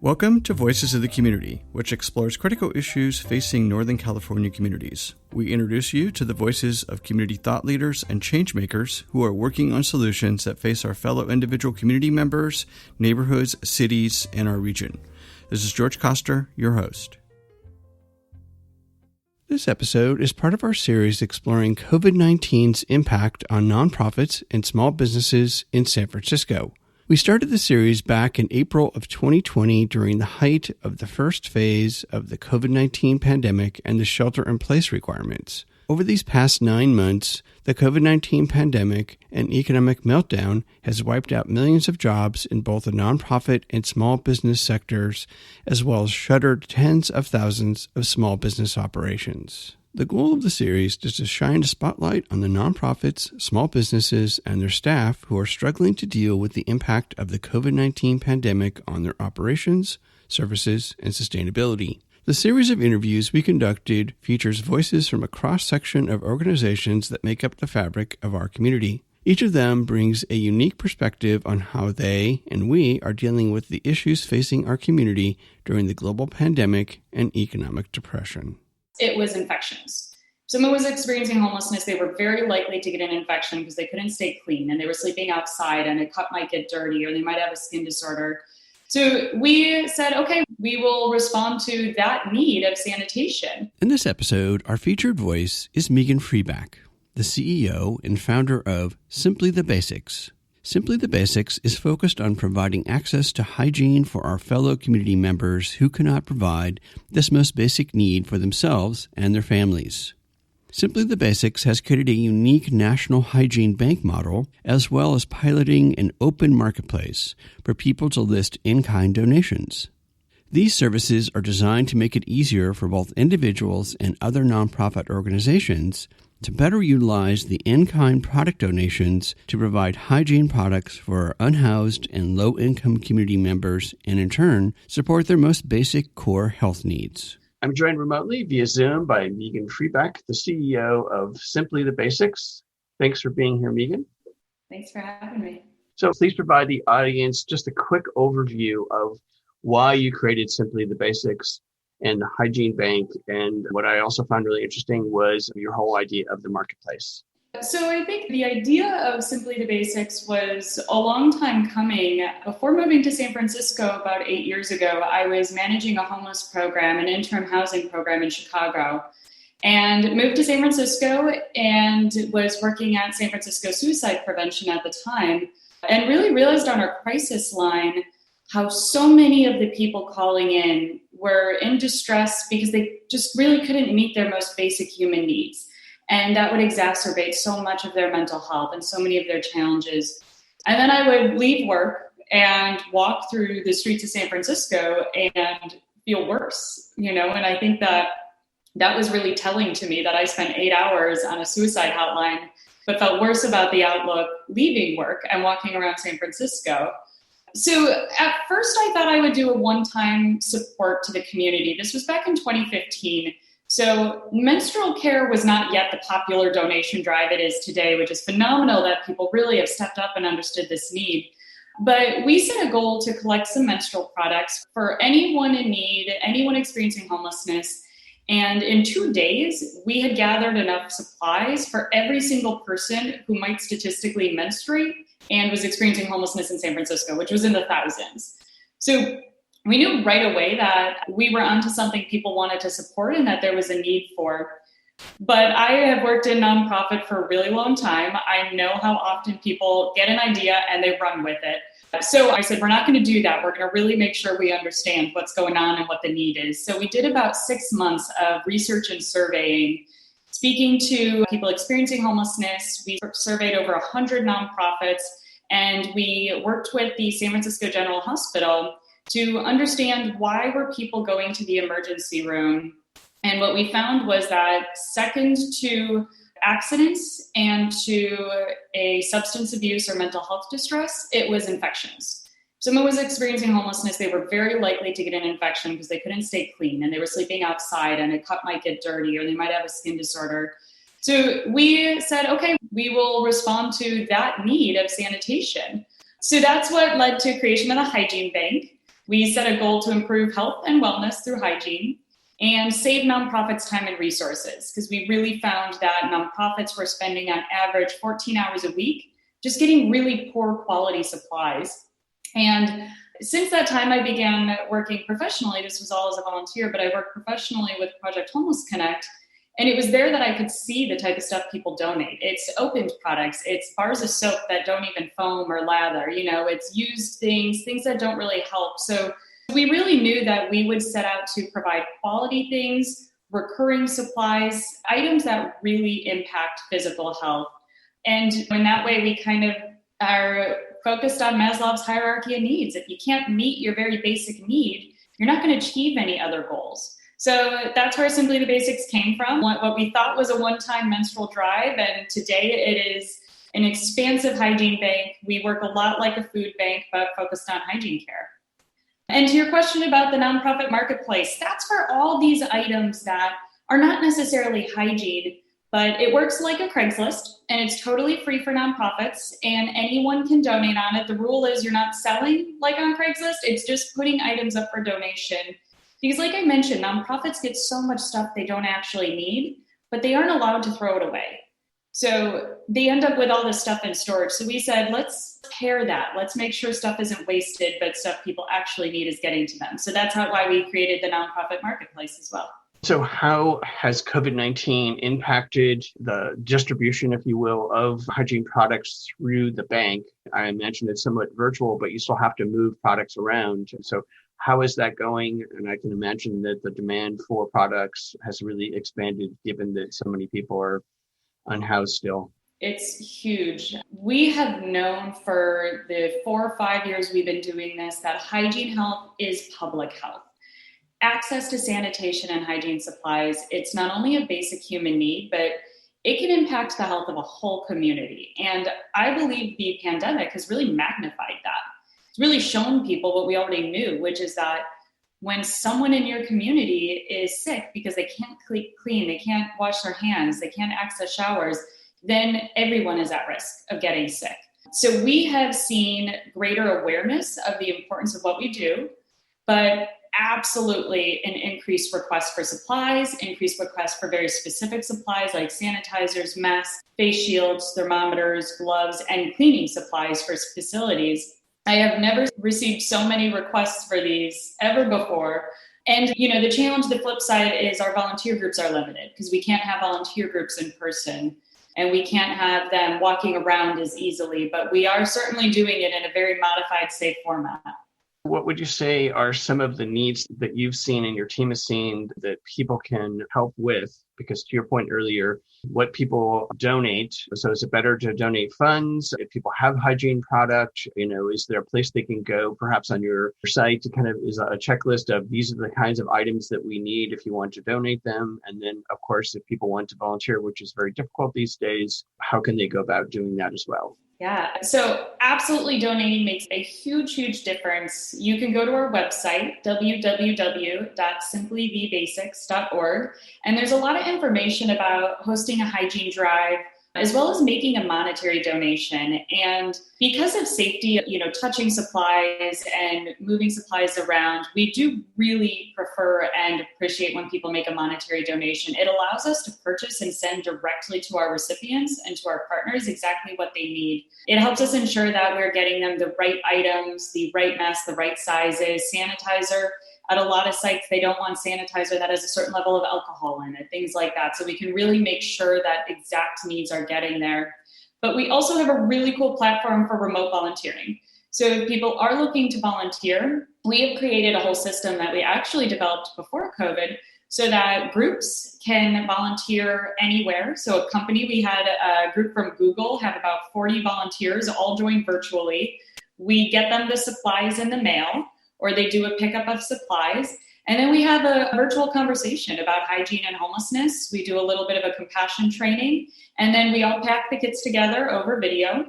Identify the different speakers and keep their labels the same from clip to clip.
Speaker 1: Welcome to Voices of the Community, which explores critical issues facing Northern California communities. We introduce you to the voices of community thought leaders and change makers who are working on solutions that face our fellow individual community members, neighborhoods, cities, and our region. This is George Koster, your host. This episode is part of our series exploring COVID-19's impact on nonprofits and small businesses in San Francisco. We started the series back in April of 2020 during the height of the first phase of the COVID-19 pandemic and the shelter-in-place requirements. Over these past 9 months, the COVID-19 pandemic and economic meltdown has wiped out millions of jobs in both the nonprofit and small business sectors, as well as shuttered tens of thousands of small business operations. The goal of the series is to shine a spotlight on the nonprofits, small businesses, and their staff who are struggling to deal with the impact of the COVID-19 pandemic on their operations, services, and sustainability. The series of interviews we conducted features voices from a cross-section of organizations that make up the fabric of our community. Each of them brings a unique perspective on how they and we are dealing with the issues facing our community during the global pandemic and economic depression.
Speaker 2: It was infections. If someone was experiencing homelessness, they were very likely to get an infection because they couldn't stay clean and they were sleeping outside and a cup might get dirty or they might have a skin disorder. So we said, okay, we will respond to that need of sanitation.
Speaker 1: In this episode, our featured voice is Megan Freeback, the CEO and founder of Simply the Basics. Simply the Basics is focused on providing access to hygiene for our fellow community members who cannot provide this most basic need for themselves and their families. Simply the Basics has created a unique national hygiene bank model, as well as piloting an open marketplace for people to list in-kind donations. These services are designed to make it easier for both individuals and other nonprofit organizations to better utilize the in-kind product donations to provide hygiene products for our unhoused and low-income community members and, in turn, support their most basic core health needs.
Speaker 3: I'm joined remotely via Zoom by Megan Freeback, the CEO of Simply the Basics. Thanks for being here, Megan.
Speaker 2: Thanks for having me.
Speaker 3: So please provide the audience just a quick overview of why you created Simply the Basics and the hygiene bank. And what I also found really interesting was your whole idea of the marketplace.
Speaker 2: So I think the idea of Simply the Basics was a long time coming. Before moving to San Francisco about 8 years ago, I was managing a homeless program, an interim housing program in Chicago, and moved to San Francisco and was working at San Francisco Suicide Prevention at the time, and really realized on our crisis line how so many of the people calling in were in distress because they just really couldn't meet their most basic human needs. And that would exacerbate so much of their mental health and so many of their challenges. And then I would leave work and walk through the streets of San Francisco and feel worse, and I think that was really telling to me that I spent 8 hours on a suicide hotline, but felt worse about the outlook leaving work and walking around San Francisco. So at first I thought I would do a one-time support to the community. This was back in 2015. So menstrual care was not yet the popular donation drive it is today, which is phenomenal that people really have stepped up and understood this need. But we set a goal to collect some menstrual products for anyone in need, anyone experiencing homelessness. And in 2 days, we had gathered enough supplies for every single person who might statistically menstruate and was experiencing homelessness in San Francisco, which was in the thousands. So we knew right away that we were onto something people wanted to support and that there was a need for. But I have worked in nonprofit for a really long time. I know how often people get an idea and they run with it. So I said, we're not going to do that. We're going to really make sure we understand what's going on and what the need is. So we did about 6 months of research and surveying, speaking to people experiencing homelessness. We surveyed over 100 nonprofits, and we worked with the San Francisco General Hospital to understand why were people going to the emergency room. And what we found was that second to accidents and to a substance abuse or mental health distress, it was infections. If someone was experiencing homelessness, they were very likely to get an infection because they couldn't stay clean and they were sleeping outside and a cup might get dirty or they might have a skin disorder. So we said, okay, we will respond to that need of sanitation. So that's what led to creation of the hygiene bank. We set a goal to improve health and wellness through hygiene and save nonprofits time and resources, because we really found that nonprofits were spending on average 14 hours a week just getting really poor quality supplies. And since that time, I began working professionally. This was all as a volunteer, but I worked professionally with Project Homeless Connect. And it was there that I could see the type of stuff people donate. It's opened products. It's bars of soap that don't even foam or lather. It's used things that don't really help. So we really knew that we would set out to provide quality things, recurring supplies, items that really impact physical health. And in that way, we kind of are focused on Maslow's hierarchy of needs. If you can't meet your very basic need, you're not going to achieve any other goals. So that's where Simply the Basics came from. What we thought was a one-time menstrual drive, and today it is an expansive hygiene bank. We work a lot like a food bank, but focused on hygiene care. And to your question about the nonprofit marketplace, that's for all these items that are not necessarily hygiene, but it works like a Craigslist, and it's totally free for nonprofits, and anyone can donate on it. The rule is you're not selling like on Craigslist. It's just putting items up for donation. Because like I mentioned, nonprofits get so much stuff they don't actually need, but they aren't allowed to throw it away. So they end up with all this stuff in storage. So we said, let's pair that. Let's make sure stuff isn't wasted, but stuff people actually need is getting to them. So that's why we created the nonprofit marketplace as well.
Speaker 3: So how has COVID-19 impacted the distribution, if you will, of hygiene products through the bank? I imagine it's somewhat virtual, but you still have to move products around. So how is that going? And I can imagine that the demand for products has really expanded given that so many people are unhoused still.
Speaker 2: It's huge. We have known for the 4 or 5 years we've been doing this that hygiene health is public health. Access to sanitation and hygiene supplies, it's not only a basic human need, but it can impact the health of a whole community. And I believe the pandemic has really magnified that. It's really shown people what we already knew, which is that when someone in your community is sick because they can't clean, they can't wash their hands, they can't access showers, then everyone is at risk of getting sick. So we have seen greater awareness of the importance of what we do, but absolutely an increased request for supplies, increased request for very specific supplies like sanitizers, masks, face shields, thermometers, gloves, and cleaning supplies for facilities. I have never received so many requests for these ever before. And, the challenge, the flip side is our volunteer groups are limited because we can't have volunteer groups in person and we can't have them walking around as easily, but we are certainly doing it in a very modified, safe format.
Speaker 3: What would you say are some of the needs that you've seen and your team has seen that people can help with? Because to your point earlier, what people donate. So is it better to donate funds? If people have hygiene product, is there a place they can go perhaps on your site to kind of is a checklist of these are the kinds of items that we need if you want to donate them? And then of course, if people want to volunteer, which is very difficult these days, how can they go about doing that as well?
Speaker 2: Yeah, so absolutely donating makes a huge, huge difference. You can go to our website, www.simplythebasics.org, and there's a lot of information about hosting a hygiene drive, as well as making a monetary donation. And because of safety, touching supplies and moving supplies around, we do really prefer and appreciate when people make a monetary donation. It allows us to purchase and send directly to our recipients and to our partners exactly what they need. It helps us ensure that we're getting them the right items, the right masks, the right sizes, sanitizer. At a lot of sites, they don't want sanitizer that has a certain level of alcohol in it, things like that. So we can really make sure that exact needs are getting there. But we also have a really cool platform for remote volunteering. So if people are looking to volunteer, we have created a whole system that we actually developed before COVID so that groups can volunteer anywhere. So a company, we had a group from Google, have about 40 volunteers, all joined virtually. We get them the supplies in the mail, or they do a pickup of supplies. And then we have a virtual conversation about hygiene and homelessness. We do a little bit of a compassion training, and then we all pack the kits together over video.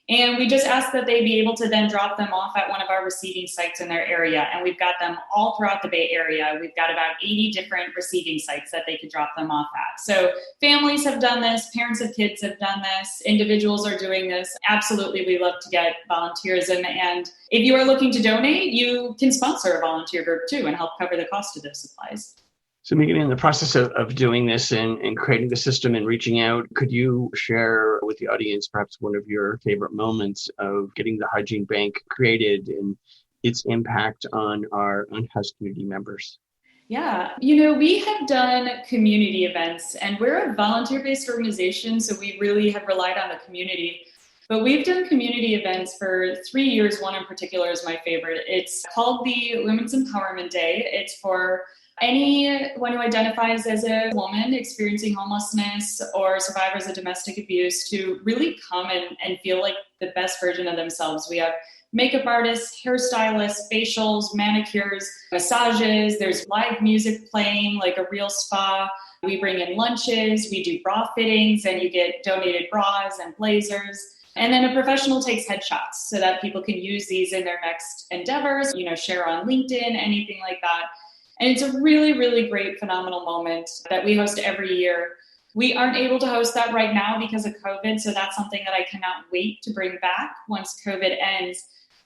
Speaker 2: And we just ask that they be able to then drop them off at one of our receiving sites in their area. And we've got them all throughout the Bay Area. We've got about 80 different receiving sites that they could drop them off at. So families have done this, parents of kids have done this, individuals are doing this. Absolutely, we love to get volunteerism. And if you are looking to donate, you can sponsor a volunteer group too and help cover the cost of those supplies.
Speaker 3: So Megan, in the process of doing this and creating the system and reaching out, could you share with the audience perhaps one of your favorite moments of getting the Hygiene Bank created and its impact on our unhoused community members?
Speaker 2: Yeah, we have done community events, and we're a volunteer-based organization, so we really have relied on the community. But we've done community events for 3 years. One in particular is my favorite. It's called the Women's Empowerment Day. It's for anyone who identifies as a woman experiencing homelessness or survivors of domestic abuse to really come and feel like the best version of themselves. We have makeup artists, hairstylists, facials, manicures, massages. There's live music playing, like a real spa. We bring in lunches. We do bra fittings, and you get donated bras and blazers. And then a professional takes headshots so that people can use these in their next endeavors, share on LinkedIn, anything like that. And it's a really, really great, phenomenal moment that we host every year. We aren't able to host that right now because of COVID, so that's something that I cannot wait to bring back once COVID ends.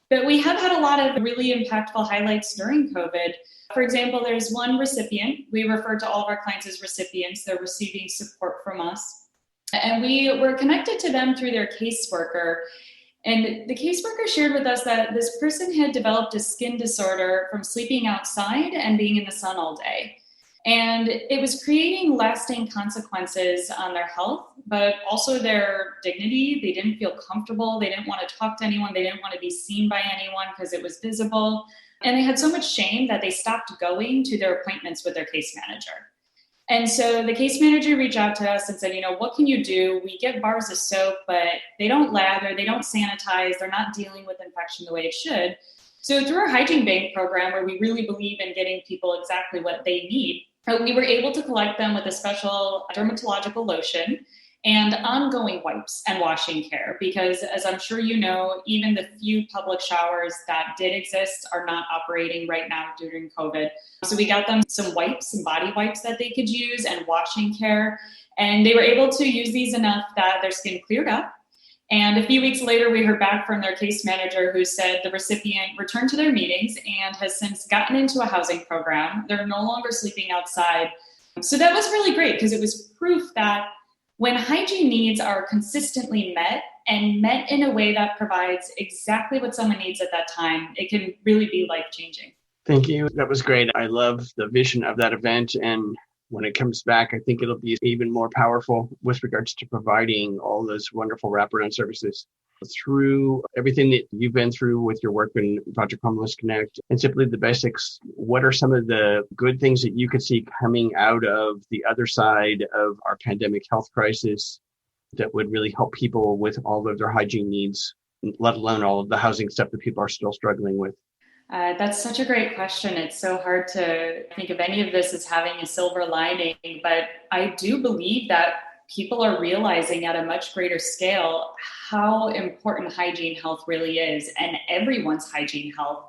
Speaker 2: But we have had a lot of really impactful highlights during COVID. For example, there's one recipient. We refer to all of our clients as recipients. They're receiving support from us. And we were connected to them through their caseworker. And the caseworker shared with us that this person had developed a skin disorder from sleeping outside and being in the sun all day. And it was creating lasting consequences on their health, but also their dignity. They didn't feel comfortable. They didn't want to talk to anyone. They didn't want to be seen by anyone because it was visible. And they had so much shame that they stopped going to their appointments with their case manager. And so the case manager reached out to us and said, what can you do? We get bars of soap, but they don't lather, they don't sanitize, they're not dealing with infection the way it should. So through our Hygiene Bank program, where we really believe in getting people exactly what they need, we were able to collect them with a special dermatological lotion and ongoing wipes and washing care, because as I'm sure you know, even the few public showers that did exist are not operating right now during COVID. So we got them some wipes, some body wipes that they could use and washing care. And they were able to use these enough that their skin cleared up. And a few weeks later, we heard back from their case manager who said the recipient returned to their meetings and has since gotten into a housing program. They're no longer sleeping outside. So that was really great because it was proof that when hygiene needs are consistently met and met in a way that provides exactly what someone needs at that time, it can really be life-changing.
Speaker 3: Thank you. That was great. I love the vision of that event. And when it comes back, I think it'll be even more powerful with regards to providing all those wonderful wraparound services. Through everything that you've been through with your work in Project Homeless Connect and Simply the Basics, what are some of the good things that you could see coming out of the other side of our pandemic health crisis that would really help people with all of their hygiene needs, let alone all of the housing stuff that people are still struggling with?
Speaker 2: That's such a great question. It's so hard to think of any of this as having a silver lining, but I do believe that people are realizing at a much greater scale how important hygiene health really is, and everyone's hygiene health.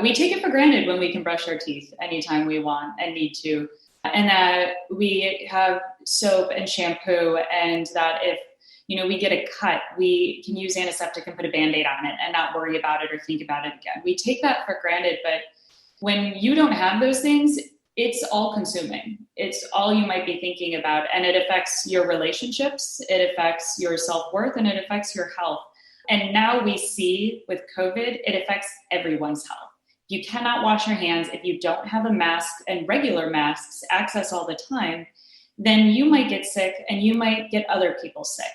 Speaker 2: We take it for granted when we can brush our teeth anytime we want and need to, and that we have soap and shampoo, and that if we get a cut, we can use antiseptic and put a Band-Aid on it and not worry about it or think about it again. We take that for granted, but when you don't have those things, it's all consuming. It's all you might be thinking about, and it affects your relationships, it affects your self-worth, and it affects your health. And now we see with COVID, it affects everyone's health. You cannot wash your hands if you don't have a mask and regular masks access all the time, then you might get sick and you might get other people sick.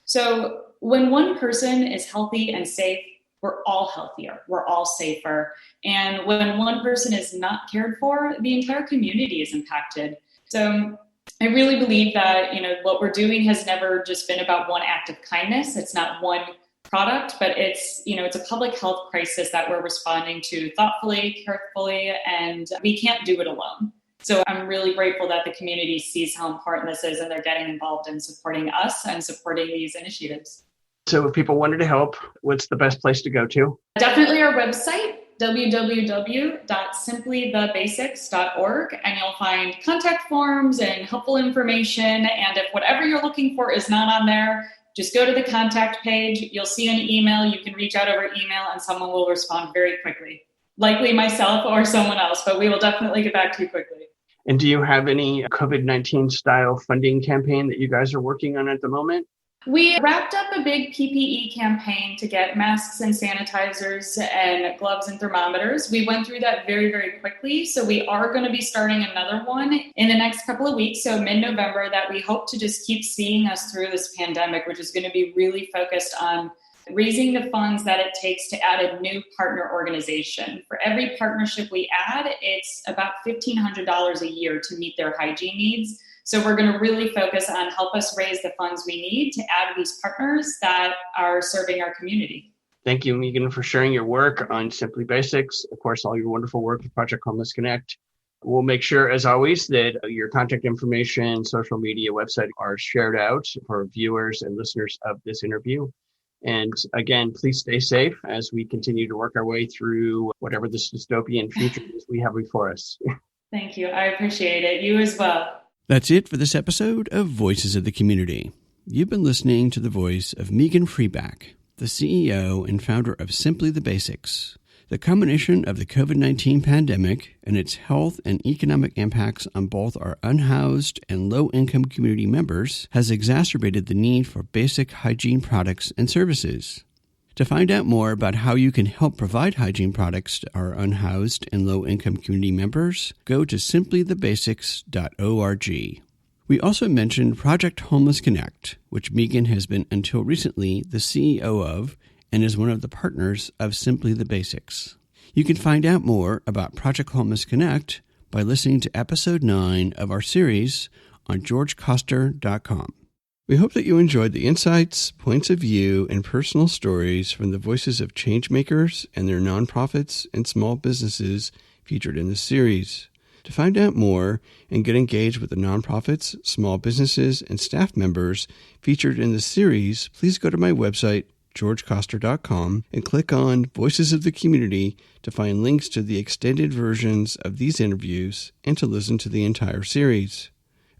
Speaker 2: So when one person is healthy and safe, we're all healthier, we're all safer. And when one person is not cared for, the entire community is impacted. So I really believe that, what we're doing has never just been about one act of kindness. It's not one product, but it's a public health crisis that we're responding to thoughtfully, carefully, and we can't do it alone. So I'm really grateful that the community sees how important this is and they're getting involved in supporting us and supporting these initiatives.
Speaker 3: So if people wanted to help, what's the best place to go to?
Speaker 2: Definitely our website, www.simplythebasics.org, and you'll find contact forms and helpful information. And if whatever you're looking for is not on there, just go to the contact page. You'll see an email. You can reach out over email and someone will respond very quickly. Likely myself or someone else, but we will definitely get back to you quickly.
Speaker 3: And do you have any COVID-19 style funding campaign that you guys are working on at the moment?
Speaker 2: We wrapped up a big PPE campaign to get masks and sanitizers and gloves and thermometers. We went through that very, very quickly. So we are going to be starting another one in the next couple of weeks. So mid-November, that we hope to just keep seeing us through this pandemic, which is going to be really focused on raising the funds that it takes to add a new partner organization. For every partnership we add, it's about $1,500 a year to meet their hygiene needs. So we're going to really focus on help us raise the funds we need to add these partners that are serving our community.
Speaker 3: Thank you, Megan, for sharing your work on Simply Basics. Of course, all your wonderful work with Project Homeless Connect. We'll make sure, as always, that your contact information, social media, website are shared out for viewers and listeners of this interview. And again, please stay safe as we continue to work our way through whatever this dystopian future is we have before us.
Speaker 2: Thank you. I appreciate it. You as well.
Speaker 1: That's it for this episode of Voices of the Community. You've been listening to the voice of Megan Freeback, the CEO and founder of Simply the Basics. The combination of the COVID-19 pandemic and its health and economic impacts on both our unhoused and low-income community members has exacerbated the need for basic hygiene products and services. To find out more about how you can help provide hygiene products to our unhoused and low-income community members, go to simplythebasics.org. We also mentioned Project Homeless Connect, which Megan has been until recently the CEO of and is one of the partners of Simply the Basics. You can find out more about Project Homeless Connect by listening to Episode 9 of our series on georgecoster.com. We hope that you enjoyed the insights, points of view, and personal stories from the voices of changemakers and their nonprofits and small businesses featured in this series. To find out more and get engaged with the nonprofits, small businesses, and staff members featured in this series, please go to my website, georgecoster.com, and click on Voices of the Community to find links to the extended versions of these interviews and to listen to the entire series.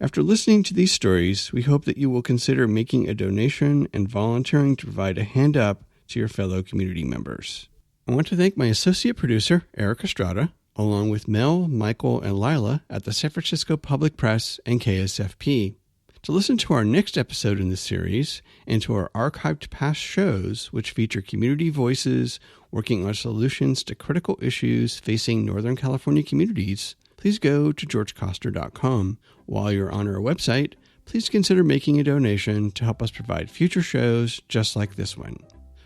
Speaker 1: After listening to these stories, we hope that you will consider making a donation and volunteering to provide a hand up to your fellow community members. I want to thank my associate producer, Eric Estrada, along with Mel, Michael, and Lila at the San Francisco Public Press and KSFP. To listen to our next episode in this series and to our archived past shows, which feature community voices working on solutions to critical issues facing Northern California communities, please go to georgecoster.com. While you're on our website, please consider making a donation to help us provide future shows just like this one.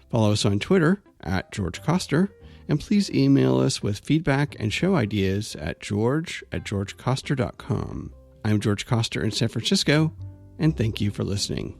Speaker 1: Follow us on Twitter @GeorgeCoster, and please email us with feedback and show ideas at george@georgecoster.com. I'm George Coster in San Francisco, and thank you for listening.